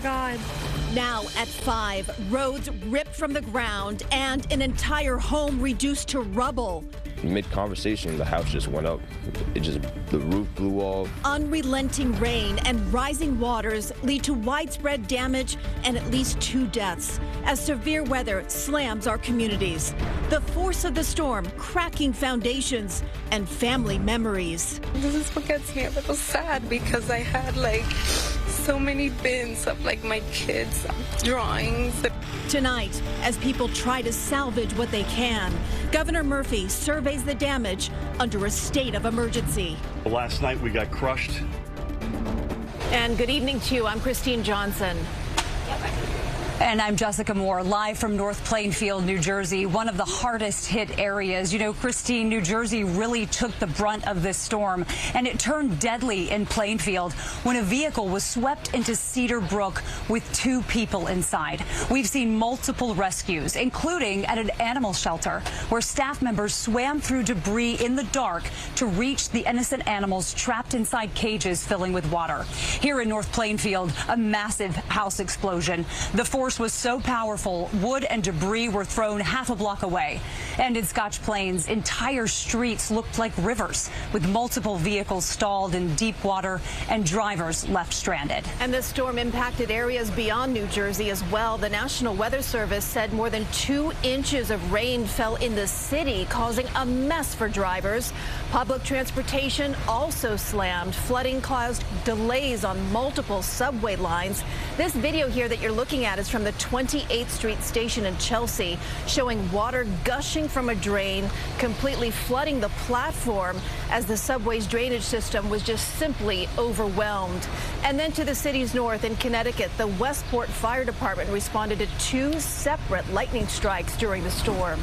my God. Now at 5, roads ripped from the ground and an entire home reduced to rubble. Mid-conversation, the house just went up. The roof blew off. Unrelenting rain and rising waters lead to widespread damage and at least 2 deaths as severe weather slams our communities. The force of the storm cracking foundations and family memories. This is what gets me a little sad because I had so many bins of my kids' drawings. Tonight, as people try to salvage what they can, Governor Murphy surveys the damage under a state of emergency. Last night we got crushed. And good evening to you. I'm Christine Johnson. And I'm Jessica Moore, live from North Plainfield, New Jersey, one of the hardest hit areas. You know, Christine, New Jersey really took the brunt of this storm, and it turned deadly in Plainfield when a vehicle was swept into Cedar Brook with 2 people inside. We've seen multiple rescues, including at an animal shelter, where staff members swam through debris in the dark to reach the innocent animals trapped inside cages filling with water. Here in North Plainfield, a massive house explosion. The force was so powerful, wood and debris were thrown half a block away. And in Scotch Plains, entire streets looked like rivers, with multiple vehicles stalled in deep water and drivers left stranded. And the storm impacted areas beyond New Jersey as well. The National Weather Service said more than 2 inches of rain fell in the city, causing a mess for drivers. Public transportation also slammed. Flooding caused delays on multiple subway lines. This video here that you're looking at is from the 28th Street station in Chelsea, showing water gushing from a drain, completely flooding the platform as the subway's drainage system was just simply overwhelmed. And then to the city's north in Connecticut, the Westport Fire Department responded to 2 separate lightning strikes during the storm.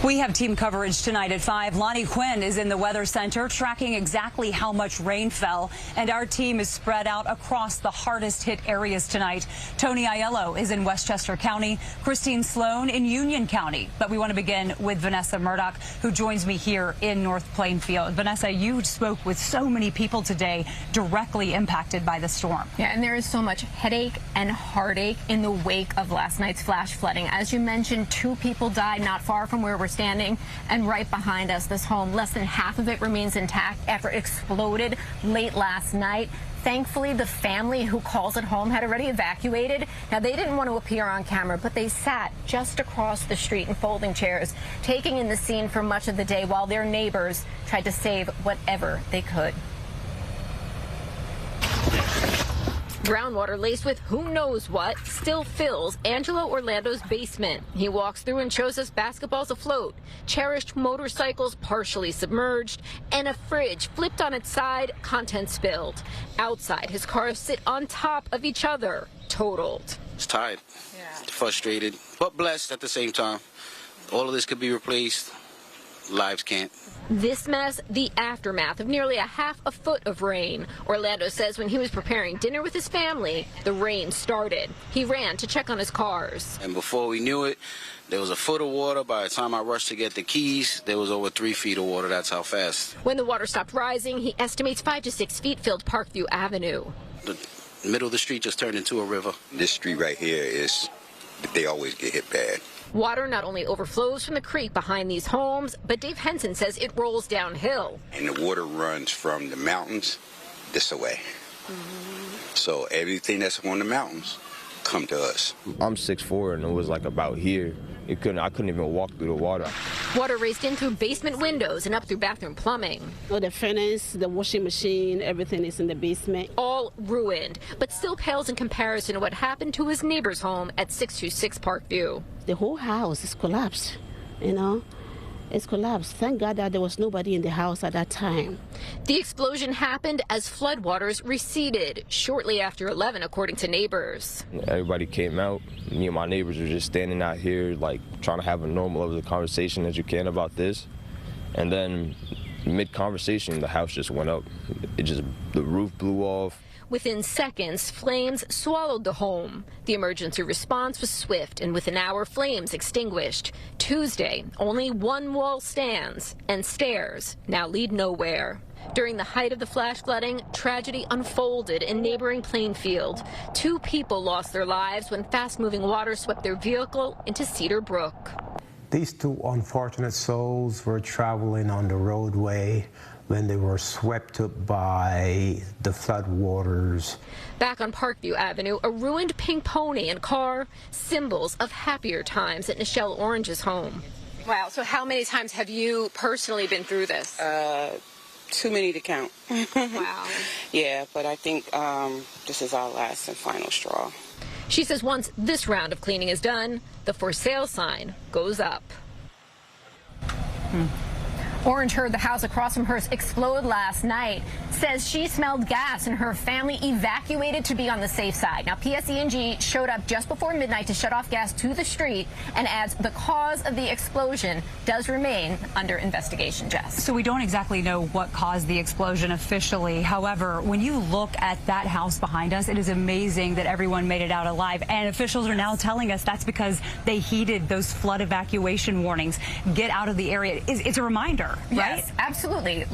We have team coverage tonight at 5. Lonnie Quinn is in the Weather Center tracking exactly how much rain fell, and our team is spread out across the hardest hit areas tonight. Tony Aiello is in Westchester County, Christine Sloan in Union County. But we want to begin with Vanessa Murdock, who joins me here in North Plainfield. Vanessa, you spoke with so many people today directly impacted by the storm. Yeah, and there is so much headache and heartache in the wake of last night's flash flooding. As you mentioned, 2 people died not far from where we're standing, and right behind us, this home, less than half of it remains intact after it exploded late last night. Thankfully, the family who calls it home had already evacuated. Now, they didn't want to appear on camera, but they sat just across the street in folding chairs, taking in the scene for much of the day while their neighbors tried to save whatever they could. Groundwater laced with who knows what still fills Angelo Orlando's basement. He walks through and shows us basketballs afloat, cherished motorcycles partially submerged, and a fridge flipped on its side, contents spilled. Outside, his cars sit on top of each other, totaled. It's tired, frustrated, but blessed at the same time. All of this could be replaced. Lives can't. This mess, the aftermath of nearly a half a foot of rain. Orlando says when he was preparing dinner with his family, the rain started. He ran to check on his cars. And before we knew it, there was a foot of water. By the time I rushed to get the keys, there was over 3 feet of water. That's how fast. When the water stopped rising, he estimates 5 to 6 feet filled Parkview Avenue. The middle of the street just turned into a river. This street right here they always get hit bad. Water not only overflows from the creek behind these homes, but Dave Henson says it rolls downhill. And the water runs from the mountains this way. So everything that's on the mountains come to us. I'm 6'4", and it was about here. I couldn't even walk through the water. Water raced in through basement windows and up through bathroom plumbing. Well, the furnace, the washing machine, everything is in the basement. All ruined, but still pales in comparison to what happened to his neighbor's home at 626 Parkview. The whole house is collapsed, you know. It's collapsed. Thank God that there was nobody in the house at that time. The explosion happened as floodwaters receded shortly after 11, according to neighbors. Everybody came out. Me and my neighbors were just standing out here, trying to have a normal of the conversation as you can about this. And then mid-conversation, the house just went up. The roof blew off. Within seconds, flames swallowed the home. The emergency response was swift, and within an hour, flames extinguished. Tuesday, only one wall stands, and stairs now lead nowhere. During the height of the flash flooding, tragedy unfolded in neighboring Plainfield. 2 people lost their lives when fast-moving water swept their vehicle into Cedar Brook. These 2 unfortunate souls were traveling on the roadway when they were swept up by the flood waters. Back on Parkview Avenue, a ruined pink pony and car, symbols of happier times at Nichelle Orange's home. Wow, so how many times have you personally been through this? Too many to count. Wow. Yeah, but I think this is our last and final straw. She says once this round of cleaning is done, the for sale sign goes up. Orange heard the house across from hers explode last night. Says she smelled gas and her family evacuated to be on the safe side. Now, PSE&G showed up just before midnight to shut off gas to the street and adds the cause of the explosion does remain under investigation, Jess. So we don't exactly know what caused the explosion officially. However, when you look at that house behind us, it is amazing that everyone made it out alive. And officials are now telling us that's because they heeded those flood evacuation warnings. Get out of the area. It's a reminder. Right? Yes, absolutely.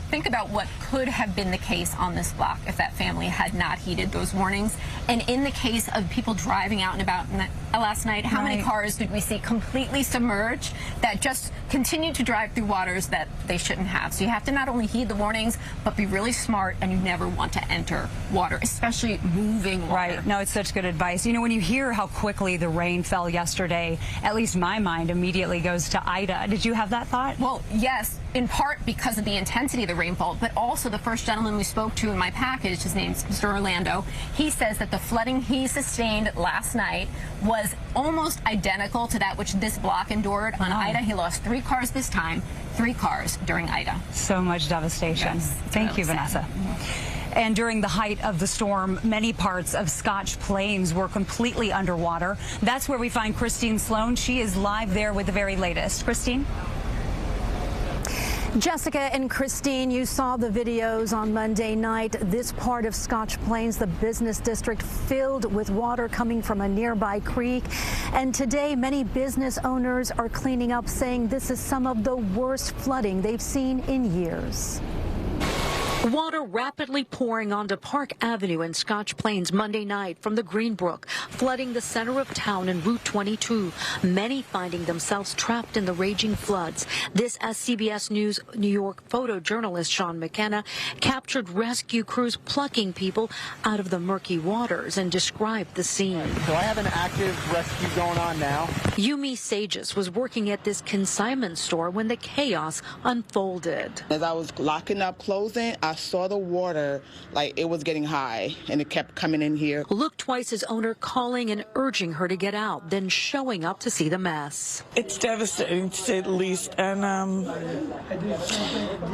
Think about what could have been the case on this block if that family had not heeded those warnings. And in the case of people driving out and about last night, how many cars did we see completely submerged that just continued to drive through waters that they shouldn't have? So you have to not only heed the warnings, but be really smart, and you never want to enter water, especially moving water. Right. No, it's such good advice. You know, when you hear how quickly the rain fell yesterday, at least my mind immediately goes to Ida. Did you have that thought? Well, yes, in part because of the intensity of the rainfall, but also the first gentleman we spoke to in my package, his name's Mr. Orlando, he says that the flooding he sustained last night was almost identical to that which this block endured on Ida. He lost 3 cars this time, 3 cars during Ida. So much devastation. Yes, Thank you, Vanessa. And during the height of the storm, many parts of Scotch Plains were completely underwater. That's where we find Christine Sloan. She is live there with the very latest. Christine? Jessica and Christine, you saw the videos on Monday night. This part of Scotch Plains, the business district, filled with water coming from a nearby creek. And today, many business owners are cleaning up, saying this is some of the worst flooding they've seen in years. Water rapidly pouring onto Park Avenue in Scotch Plains Monday night from the Greenbrook, flooding the center of town and Route 22. Many finding themselves trapped in the raging floods. This, as CBS News New York photojournalist Sean McKenna captured rescue crews plucking people out of the murky waters and described the scene. So I have an active rescue going on now. Yumi Sages was working at this consignment store when the chaos unfolded. As I was locking up closing, I saw the water, like it was getting high, and it kept coming in here. Look Twice's owner calling and urging her to get out, then showing up to see the mess. It's devastating, to say the least, and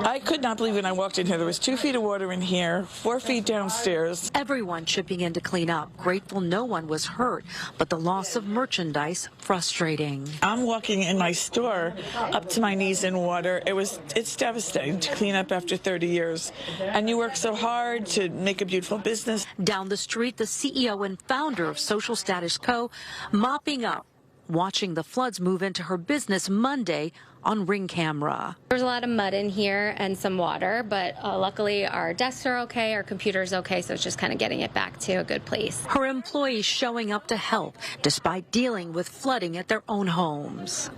I could not believe when I walked in here. There was 2 feet of water in here, 4 feet downstairs. Everyone chipping in to clean up, grateful no one was hurt, but the loss of merchandise frustrating. I'm walking in my store up to my knees in water. It's devastating to clean up after 30 years. And you work so hard to make a beautiful business. Down the street, the CEO and founder of Social Status Co. mopping up, watching the floods move into her business Monday on Ring camera. There's a lot of mud in here and some water, but luckily our desks are okay, our computer's okay, so it's just kind of getting it back to a good place. Her employees showing up to help despite dealing with flooding at their own homes.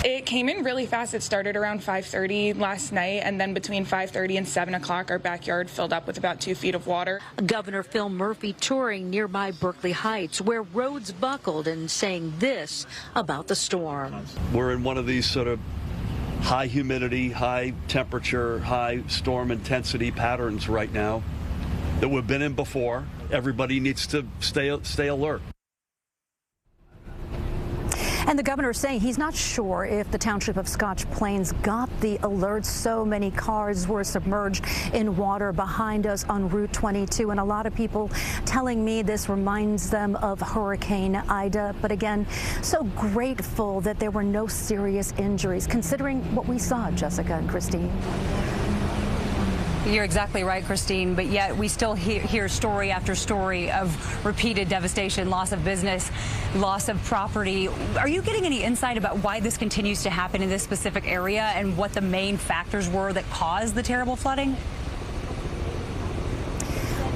It came in really fast. It started around 5:30 last night, and then between 5:30 and 7 o'clock, our backyard filled up with about 2 feet of water. Governor Phil Murphy touring nearby Berkeley Heights, where roads buckled, and saying this about the storm. We're in one of these sort of high humidity, high temperature, high storm intensity patterns right now that we've been in before. Everybody needs to stay alert. And the governor is saying he's not sure if the township of Scotch Plains got the alert. So many cars were submerged in water behind us on Route 22. And a lot of people telling me this reminds them of Hurricane Ida. But again, so grateful that there were no serious injuries, considering what we saw, Jessica and Christine. You're exactly right, Christine, but yet we still hear story after story of repeated devastation, loss of business, loss of property. Are you getting any insight about why this continues to happen in this specific area and what the main factors were that caused the terrible flooding?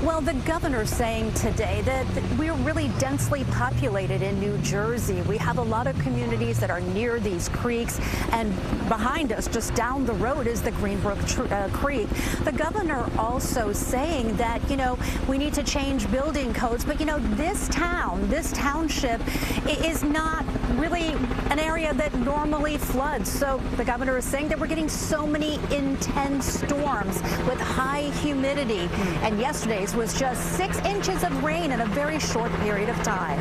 Well, the governor's saying today that we're really densely populated in New Jersey. We have a lot of communities that are near these creeks, and behind us, just down the road, is the Greenbrook Creek. The governor also saying that, you know, we need to change building codes, but, you know, this township is not really an area that normally floods. So the governor is saying that we're getting so many intense storms with high humidity, and yesterday's was just 6 inches of rain in a very short period of time.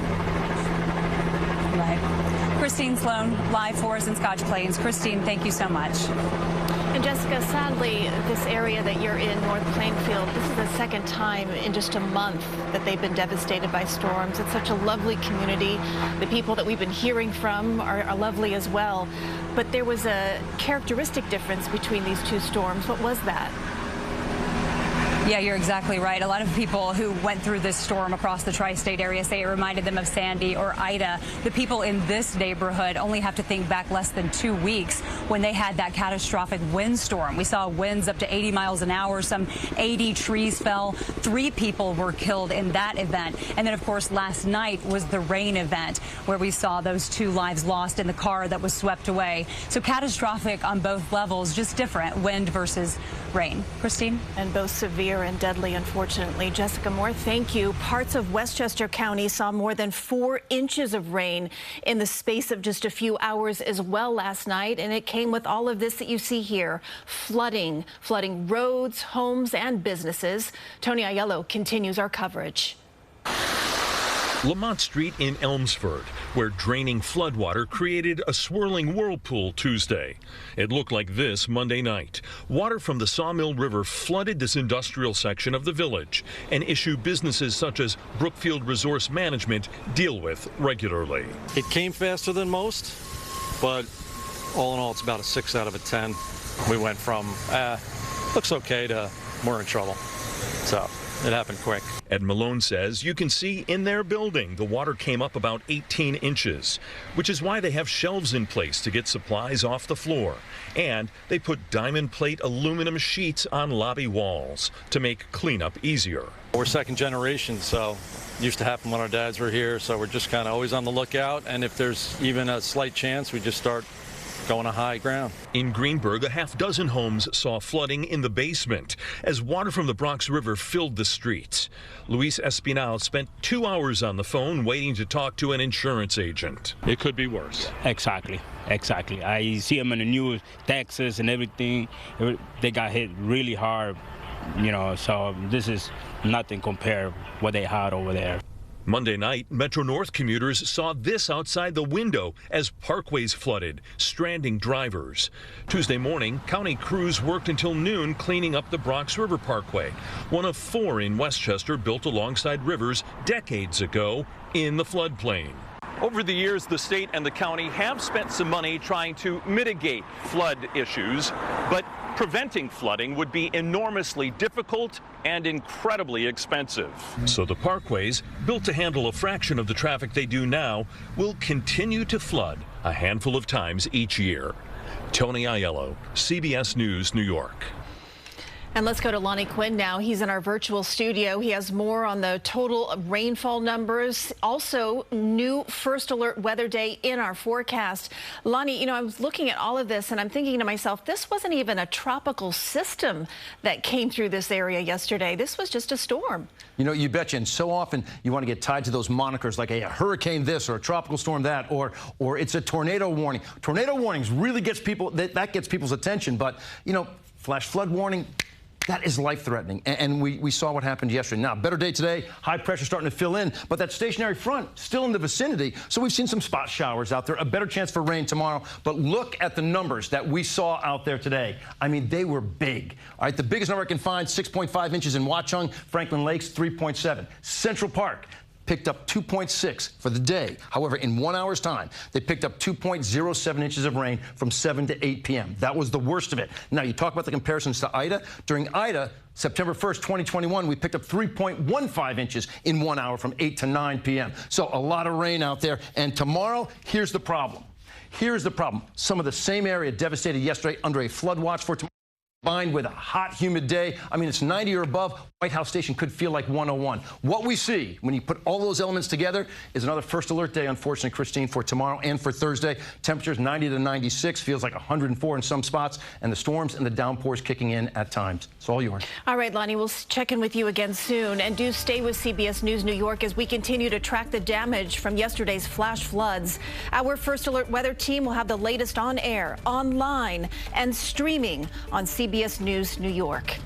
Right. Christine Sloan, live for us in Scotch Plains. Christine, thank you so much. And Jessica, sadly, this area that you're in, North Plainfield, this is the second time in just a month that they've been devastated by storms. It's such a lovely community. The people that we've been hearing from are lovely as well. But there was a characteristic difference between these two storms. What was that? Yeah, you're exactly right. A lot of people who went through this storm across the tri-state area say it reminded them of Sandy or Ida. The people in this neighborhood only have to think back less than 2 weeks when they had that catastrophic windstorm. We saw winds up to 80 miles an hour. Some 80 trees fell. 3 people were killed in that event. And then, of course, last night was the rain event where we saw those 2 lives lost in the car that was swept away. So catastrophic on both levels, just different, wind versus rain. Christine? And both severe and deadly, unfortunately. Jessica Moore, thank you. Parts of Westchester County saw more than 4 inches of rain in the space of just a few hours as well last night, and it came with all of this that you see here. Flooding roads, homes, and businesses. Tony Aiello continues our coverage. Lamont Street in Elmsford, where draining floodwater created a swirling whirlpool Tuesday. It looked like this Monday night. Water from the Sawmill River flooded this industrial section of the village, an issue businesses such as Brookfield Resource Management deal with regularly. It came faster than most, but all in all, it's about a 6 out of a 10. We went from, looks okay to we're in trouble. So it happened quick. Ed Malone says you can see in their building the water came up about 18 inches, which is why they have shelves in place to get supplies off the floor. And they put diamond plate aluminum sheets on lobby walls to make cleanup easier. We're second generation, so it used to happen when our dads were here, so we're just kind of always on the lookout. And if there's even a slight chance, we just start going to high ground. In Greenburgh, a half-dozen homes saw flooding in the basement as water from the Bronx River filled the streets. Luis Espinal spent 2 hours on the phone waiting to talk to an insurance agent. It could be worse. Exactly. I see them in the news, Texas and everything. They got hit really hard, you know, so this is nothing compared what they had over there. Monday night, Metro North commuters saw this outside the window as parkways flooded, stranding drivers. Tuesday morning, county crews worked until noon cleaning up the Bronx River Parkway, one of 4 in Westchester built alongside rivers decades ago in the floodplain. Over the years, the state and the county have spent some money trying to mitigate flood issues, but preventing flooding would be enormously difficult and incredibly expensive. So the parkways, built to handle a fraction of the traffic they do now, will continue to flood a handful of times each year. Tony Aiello, CBS News, New York. And let's go to Lonnie Quinn now. He's in our virtual studio. He has more on the total rainfall numbers. Also, new first alert weather day in our forecast. Lonnie, you know, I was looking at all of this and I'm thinking to myself, this wasn't even a tropical system that came through this area yesterday. This was just a storm. You know, you betcha. And so often you want to get tied to those monikers like a hurricane this or a tropical storm that, or it's a tornado warning. Tornado warnings really gets people, that gets people's attention. But, you know, flash flood warning, that is life-threatening, and we saw what happened yesterday. Now, better day today, high pressure starting to fill in, but that stationary front still in the vicinity, so we've seen some spot showers out there, a better chance for rain tomorrow, but look at the numbers that we saw out there today. I mean, they were big. All right, the biggest number I can find, 6.5 inches in Watchung, Franklin Lakes, 3.7. Central Park, picked up 2.6 for the day. However, in 1 hour's time, they picked up 2.07 inches of rain from 7 to 8 p.m. That was the worst of it. Now, you talk about the comparisons to Ida. During Ida, September 1st, 2021, we picked up 3.15 inches in 1 hour from 8 to 9 p.m. So a lot of rain out there. And tomorrow, here's the problem. Here's the problem. Some of the same area devastated yesterday under a flood watch for tomorrow. Combined with a hot, humid day. I mean, it's 90 or above. White House Station could feel like 101. What we see when you put all those elements together is another first alert day, unfortunately, Christine, for tomorrow and for Thursday. Temperatures 90 to 96, feels like 104 in some spots, and the storms and the downpours kicking in at times. It's all yours. All right, Lonnie, we'll check in with you again soon. And do stay with CBS News New York as we continue to track the damage from yesterday's flash floods. Our First Alert weather team will have the latest on air, online, and streaming on CBS News New York.